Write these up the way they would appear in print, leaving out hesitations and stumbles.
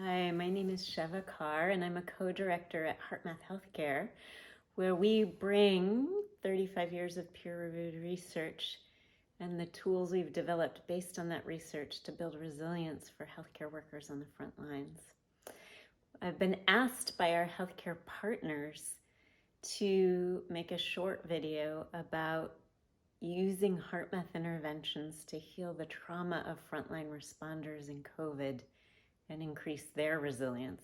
Hi, my name is Sheva Carr, and I'm a co-director at HeartMath Healthcare, where we bring 35 years of peer-reviewed research and the tools we've developed based on that research to build resilience for healthcare workers on the front lines. I've been asked by our healthcare partners to make a short video about using HeartMath interventions to heal the trauma of frontline responders in COVID and increase their resilience.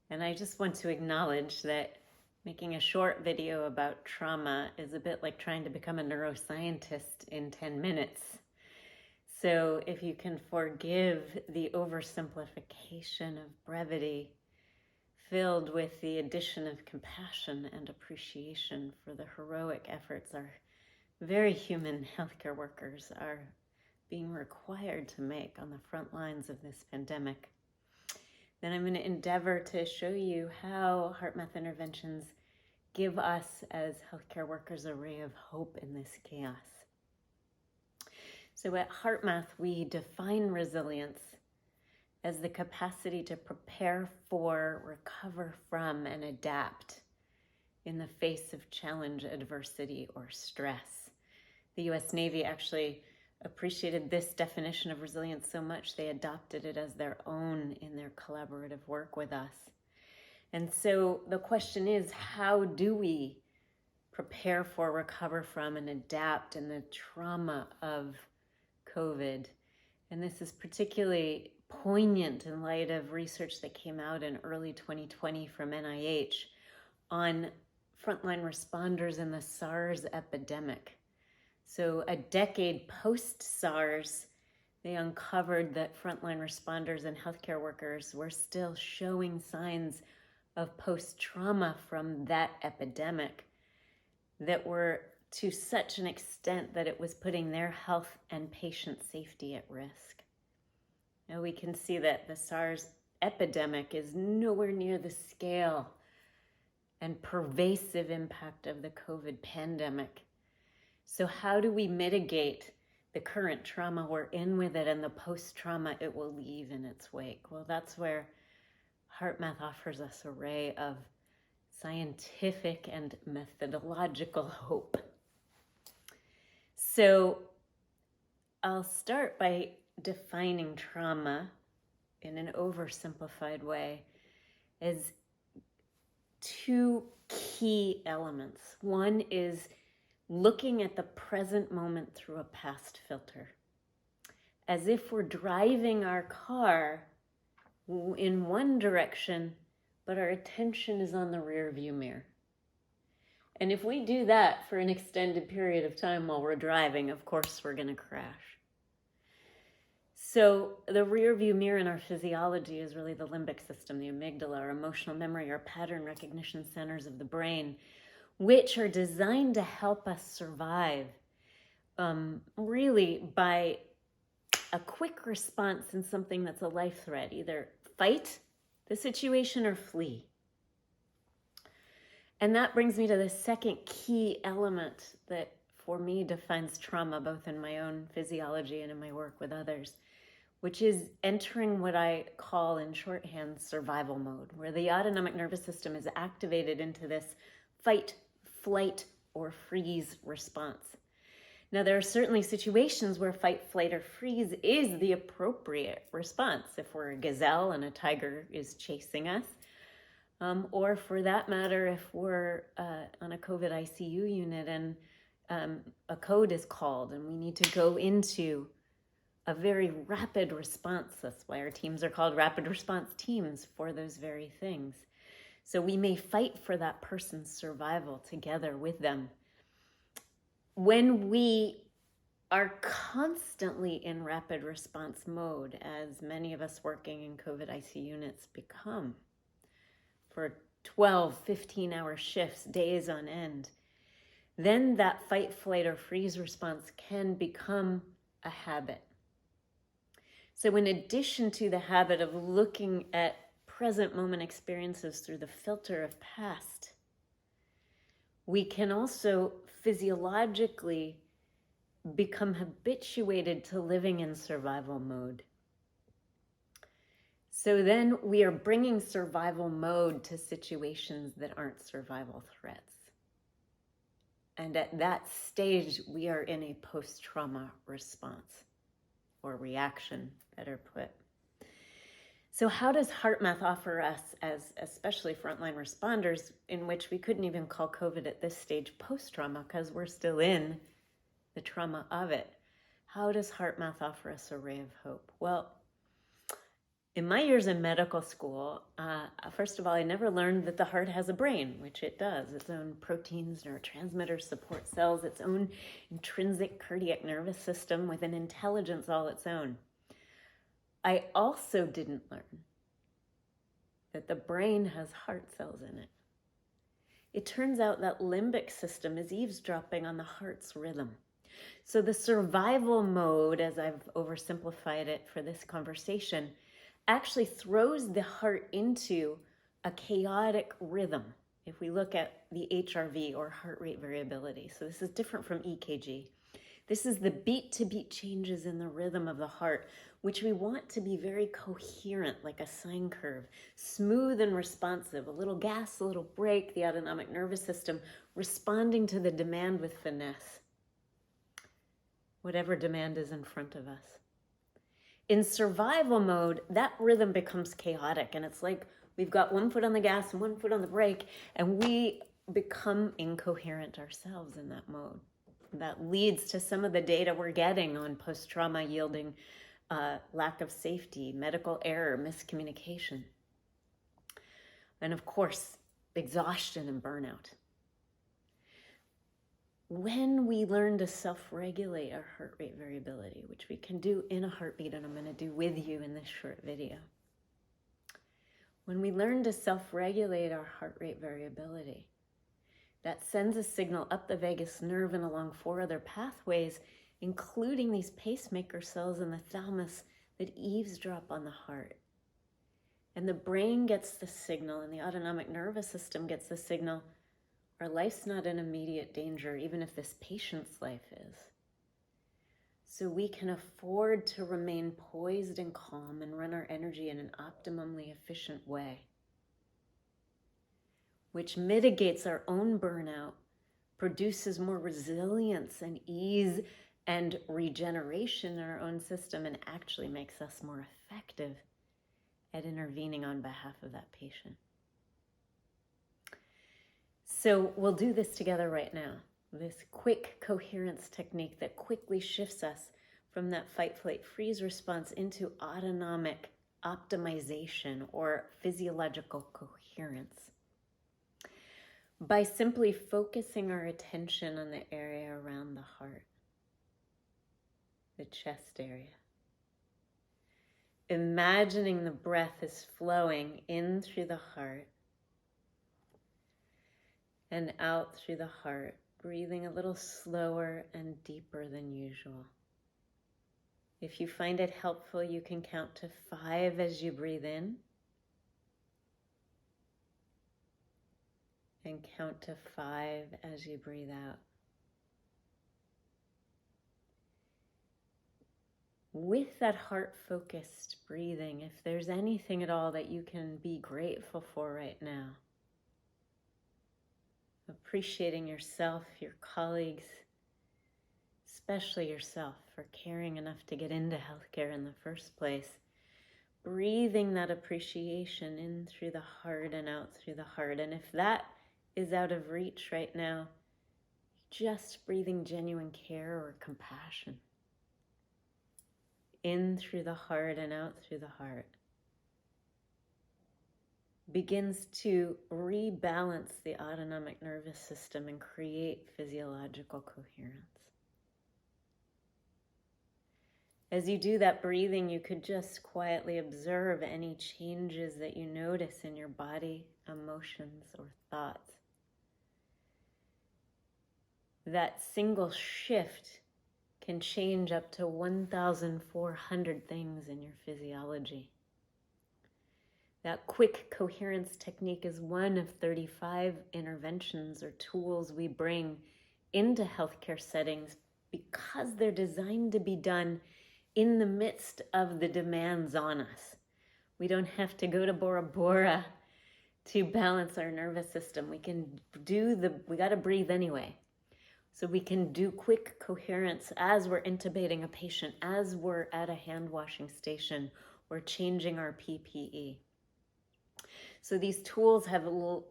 And I just want to acknowledge that making a short video about trauma is a bit like trying to become a neuroscientist in 10 minutes. So if you can forgive the oversimplification of brevity, filled with the addition of compassion and appreciation for the heroic efforts our very human healthcare workers are being required to make on the front lines of this pandemic, then I'm going to endeavor to show you how HeartMath interventions give us as healthcare workers a ray of hope in this chaos. So at HeartMath, we define resilience as the capacity to prepare for, recover from, and adapt in the face of challenge, adversity, or stress. The U.S. Navy actually appreciated this definition of resilience so much they adopted it as their own in their collaborative work with us. And so the question is, how do we prepare for, recover from, and adapt in the trauma of COVID? And this is particularly poignant in light of research that came out in early 2020 from NIH on frontline responders in the SARS epidemic. So a decade post-SARS, they uncovered that frontline responders and healthcare workers were still showing signs of post-trauma from that epidemic that were to such an extent that it was putting their health and patient safety at risk. Now we can see that the SARS epidemic is nowhere near the scale and pervasive impact of the COVID pandemic. So how do we mitigate the current trauma we're in with it and the post-trauma it will leave in its wake? Well, that's where HeartMath offers us an array of scientific and methodological hope. So I'll start by defining trauma in an oversimplified way as two key elements. One is looking at the present moment through a past filter, as if we're driving our car in one direction, but our attention is on the rear view mirror. And if we do that for an extended period of time while we're driving, of course, we're going to crash. So the rear view mirror in our physiology is really the limbic system, the amygdala, our emotional memory, our pattern recognition centers of the brain, which are designed to help us survive, really by a quick response in something that's a life threat, either fight the situation or flee. And that brings me to the second key element that for me defines trauma, both in my own physiology and in my work with others, which is entering what I call in shorthand survival mode, where the autonomic nervous system is activated into this fight, flight, or freeze response. Now, there are certainly situations where fight, flight, or freeze is the appropriate response. If we're a gazelle and a tiger is chasing us, or for that matter, if we're on a COVID ICU unit and a code is called and we need to go into a very rapid response. That's why our teams are called rapid response teams, for those very things. So we may fight for that person's survival together with them. When we are constantly in rapid response mode, as many of us working in COVID ICU units become, for 12, 15-hour shifts, days on end, then that fight, flight, or freeze response can become a habit. So in addition to the habit of looking at present moment experiences through the filter of past, we can also physiologically become habituated to living in survival mode. So then we are bringing survival mode to situations that aren't survival threats. And at that stage, we are in a post-trauma response, or reaction, better put. So how does HeartMath offer us, as especially frontline responders, in which we couldn't even call COVID at this stage post-trauma because we're still in the trauma of it? How does HeartMath offer us a ray of hope? Well, in my years in medical school, first of all, I never learned that the heart has a brain, which it does, its own proteins, neurotransmitters, support cells, its own intrinsic cardiac nervous system with an intelligence all its own. I also didn't learn that the brain has heart cells in it. It turns out that limbic system is eavesdropping on the heart's rhythm. So the survival mode, as I've oversimplified it for this conversation, actually throws the heart into a chaotic rhythm. If we look at the HRV, or heart rate variability. So this is different from EKG. This is the beat-to-beat changes in the rhythm of the heart, which we want to be very coherent, like a sine curve, smooth and responsive, a little gas, a little brake, the autonomic nervous system responding to the demand with finesse, whatever demand is in front of us. In survival mode, that rhythm becomes chaotic, and it's like we've got one foot on the gas and one foot on the brake, and we become incoherent ourselves in that mode. That leads to some of the data we're getting on post-trauma yielding lack of safety, medical error, miscommunication, and of course, exhaustion and burnout. When we learn to self-regulate our heart rate variability, which we can do in a heartbeat, and I'm going to do with you in this short video. When we learn to self-regulate our heart rate variability, that sends a signal up the vagus nerve and along 4 other pathways, including these pacemaker cells in the thalamus that eavesdrop on the heart. And the brain gets the signal, and the autonomic nervous system gets the signal, our life's not in immediate danger, even if this patient's life is. So we can afford to remain poised and calm and run our energy in an optimally efficient way, which mitigates our own burnout, produces more resilience and ease and regeneration in our own system, and actually makes us more effective at intervening on behalf of that patient. So we'll do this together right now. This quick coherence technique that quickly shifts us from that fight, flight, freeze response into autonomic optimization or physiological coherence. By simply focusing our attention on the area around the heart, the chest area. Imagining the breath is flowing in through the heart and out through the heart, breathing a little slower and deeper than usual. If you find it helpful, you can count to 5 as you breathe in and count to 5 as you breathe out. With that heart-focused breathing, if there's anything at all that you can be grateful for right now, appreciating yourself, your colleagues, especially yourself for caring enough to get into healthcare in the first place. Breathing that appreciation in through the heart and out through the heart. And if that is out of reach right now, just breathing genuine care or compassion in through the heart and out through the heart begins to rebalance the autonomic nervous system and create physiological coherence. As you do that breathing, you could just quietly observe any changes that you notice in your body, emotions, or thoughts. That single shift can change up to 1,400 things in your physiology. That quick coherence technique is one of 35 interventions or tools we bring into healthcare settings because they're designed to be done in the midst of the demands on us. We don't have to go to Bora Bora to balance our nervous system. We got to breathe anyway. So we can do quick coherence as we're intubating a patient, as we're at a hand washing station, or changing our PPE. So these tools have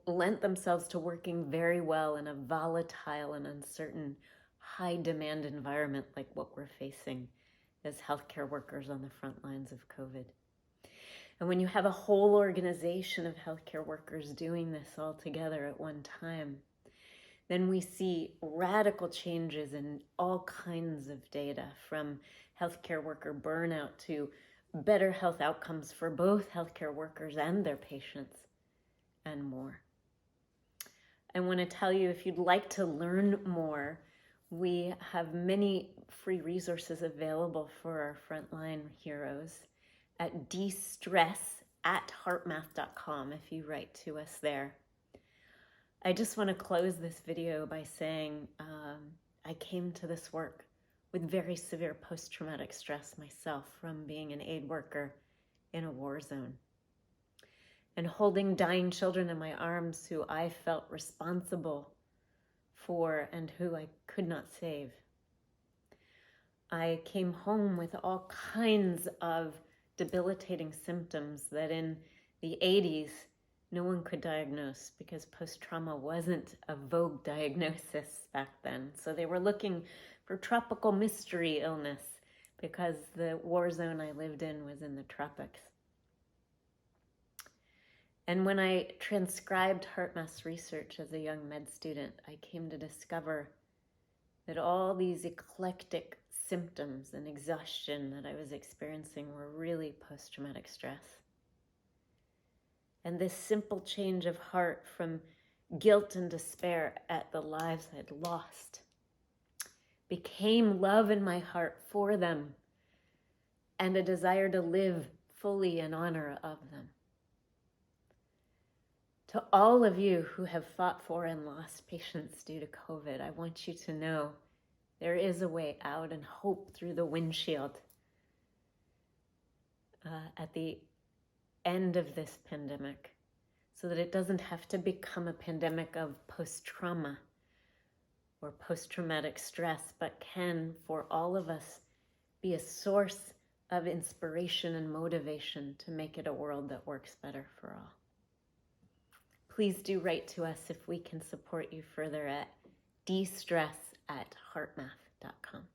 lent themselves to working very well in a volatile and uncertain, high demand environment like what we're facing as healthcare workers on the front lines of COVID. And when you have a whole organization of healthcare workers doing this all together at one time, then we see radical changes in all kinds of data, from healthcare worker burnout to better health outcomes for both healthcare workers and their patients, and more. I want to tell you, if you'd like to learn more, we have many free resources available for our frontline heroes at destress@heartmath.com if you write to us there. I just want to close this video by saying I came to this work with very severe post-traumatic stress myself from being an aid worker in a war zone, and holding dying children in my arms who I felt responsible for and who I could not save. I came home with all kinds of debilitating symptoms that in the 80s no one could diagnose, because post-trauma wasn't a vogue diagnosis back then. So they were looking for tropical mystery illness because the war zone I lived in was in the tropics. And when I transcribed HeartMath's research as a young med student, I came to discover that all these eclectic symptoms and exhaustion that I was experiencing were really post-traumatic stress. And this simple change of heart from guilt and despair at the lives I'd lost became love in my heart for them and a desire to live fully in honor of them. To all of you who have fought for and lost patients due to COVID, I want you to know there is a way out and hope through the windshield at the end of this pandemic, so that it doesn't have to become a pandemic of post-trauma or post-traumatic stress, but can, for all of us, be a source of inspiration and motivation to make it a world that works better for all. Please do write to us if we can support you further at destress@heartmath.com.